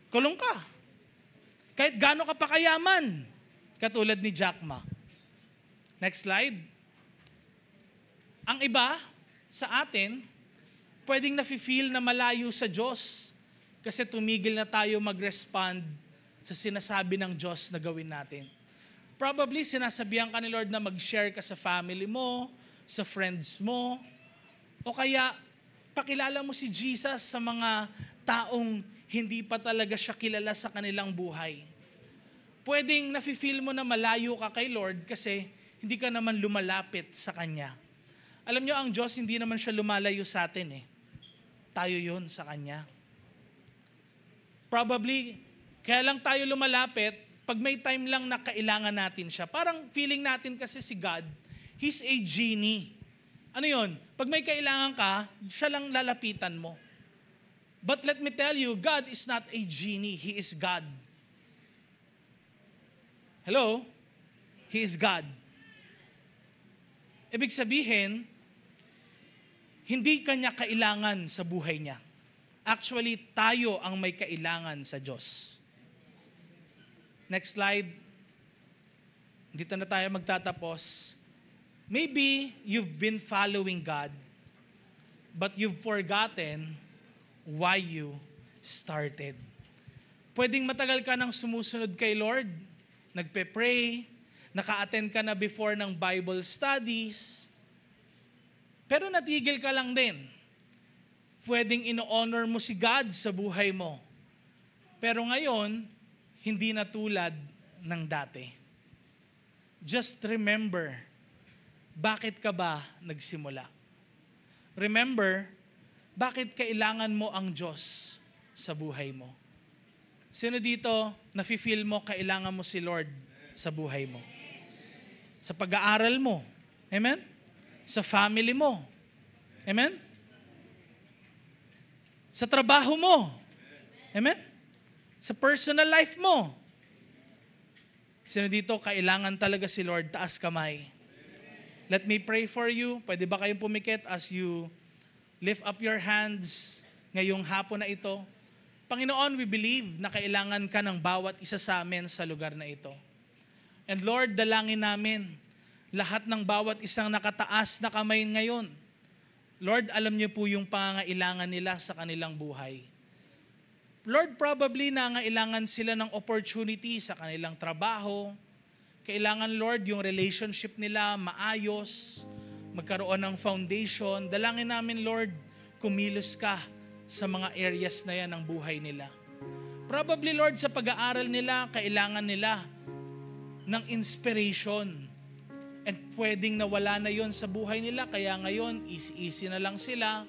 Kulong ka. Kahit gaano ka pa kayaman, katulad ni Jack Ma. Next slide. Ang iba sa atin, pwedeng nafe-feel na malayo sa Diyos kasi tumigil na tayo mag-respond sa sinasabi ng Diyos na gawin natin. Probably sinasabihan ka ni Lord na mag-share ka sa family mo, sa friends mo, o kaya pakilala mo si Jesus sa mga taong hindi pa talaga siya kilala sa kanilang buhay. Pwedeng nafe-feel mo na malayo ka kay Lord kasi hindi ka naman lumalapit sa Kanya. Alam nyo, ang Diyos hindi naman siya lumalayo sa atin eh. Tayo yun sa Kanya. Probably, kaya lang tayo lumalapit pag may time lang na kailangan natin siya. Parang feeling natin kasi si God, He's a genie. Ano yun? Pag may kailangan ka, siya lang lalapitan mo. But let me tell you, God is not a genie. He is God. Hello? He is God. Ibig sabihin, hindi kanya kailangan sa buhay niya. Actually, tayo ang may kailangan sa Diyos. Next slide. Dito na tayo magtatapos. Maybe you've been following God, but you've forgotten why you started. Pwedeng matagal ka nang sumusunod kay Lord, nagpe-pray, naka-attend ka na before ng Bible studies, pero natigil ka lang din. Pwedeng ino-honor mo si God sa buhay mo. Pero ngayon, hindi na tulad ng dati. Just remember, bakit ka ba nagsimula? Remember, bakit kailangan mo ang Diyos sa buhay mo? Sino dito, nafe-feel mo, kailangan mo si Lord sa buhay mo? Sa pag-aaral mo. Amen? Sa family mo. Amen? Sa trabaho mo. Amen? Sa personal life mo. Sino dito, kailangan talaga si Lord? Taas kamay. Let me pray for you. Pwede ba kayong pumikit as you lift up your hands ngayong hapon na ito? Panginoon, we believe na kailangan ka ng bawat isa sa amin sa lugar na ito. And Lord, dalangin namin lahat ng bawat isang nakataas na kamay ngayon. Lord, alam niyo po yung pangangailangan nila sa kanilang buhay. Lord, probably nangailangan sila ng opportunity sa kanilang trabaho. Kailangan, Lord, yung relationship nila maayos, magkaroon ng foundation. Dalangin namin, Lord, kumilos ka sa mga areas na yan ng buhay nila. Probably, Lord, sa pag-aaral nila, kailangan nila ng inspiration. And pwedeng nawala na yon sa buhay nila, kaya ngayon, easy na lang sila,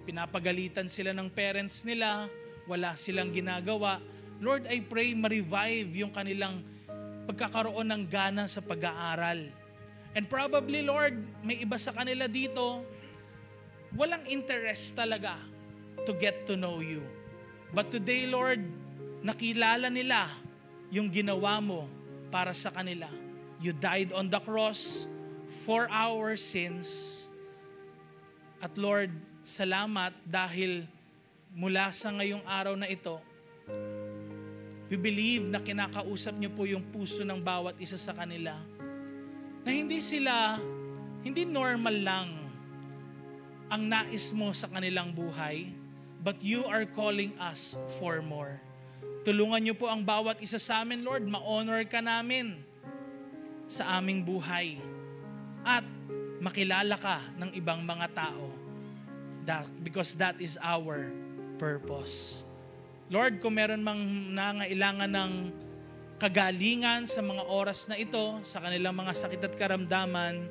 pinapagalitan sila ng parents nila, wala silang ginagawa. Lord, I pray ma-revive yung kanilang pagkakaroon ng gana sa pag-aaral. And probably, Lord, may iba sa kanila dito, walang interest talaga to get to know you. But today, Lord, nakilala nila yung ginawa mo para sa kanila. You died on the cross for our sins. At Lord, salamat dahil mula sa ngayong araw na ito, we believe na kinakausap niyo po yung puso ng bawat isa sa kanila. Na hindi normal lang ang nais mo sa kanilang buhay, but you are calling us for more. Tulungan niyo po ang bawat isa sa amin, Lord, ma-honor ka namin sa aming buhay at makilala ka ng ibang mga tao because that is our purpose. Lord, kung meron mang nangailangan ng kagalingan sa mga oras na ito, sa kanilang mga sakit at karamdaman,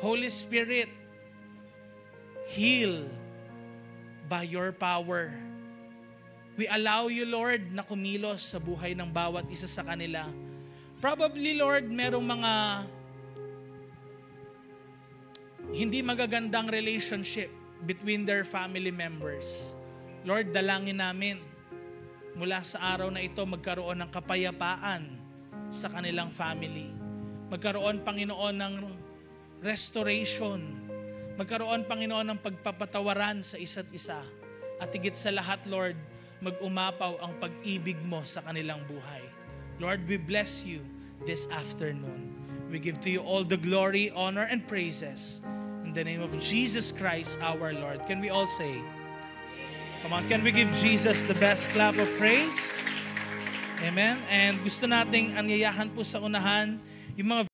Holy Spirit, heal by your power. We allow you, Lord, na kumilos sa buhay ng bawat isa sa kanila. Probably, Lord, merong mga hindi magagandang relationship between their family members. Lord, dalangin namin mula sa araw na ito magkaroon ng kapayapaan sa kanilang family. Magkaroon, Panginoon, ng restoration. Magkaroon, Panginoon, ng pagpapatawaran sa isa't isa. At higit sa lahat, Lord, mag-umapaw ang pag-ibig mo sa kanilang buhay. Lord, we bless you this afternoon. We give to you all the glory, honor, and praises. In the name of Jesus Christ, our Lord. Can we all say, come on, can we give Jesus the best clap of praise? Amen. And gusto nating anyayahan po sa unahan yung mga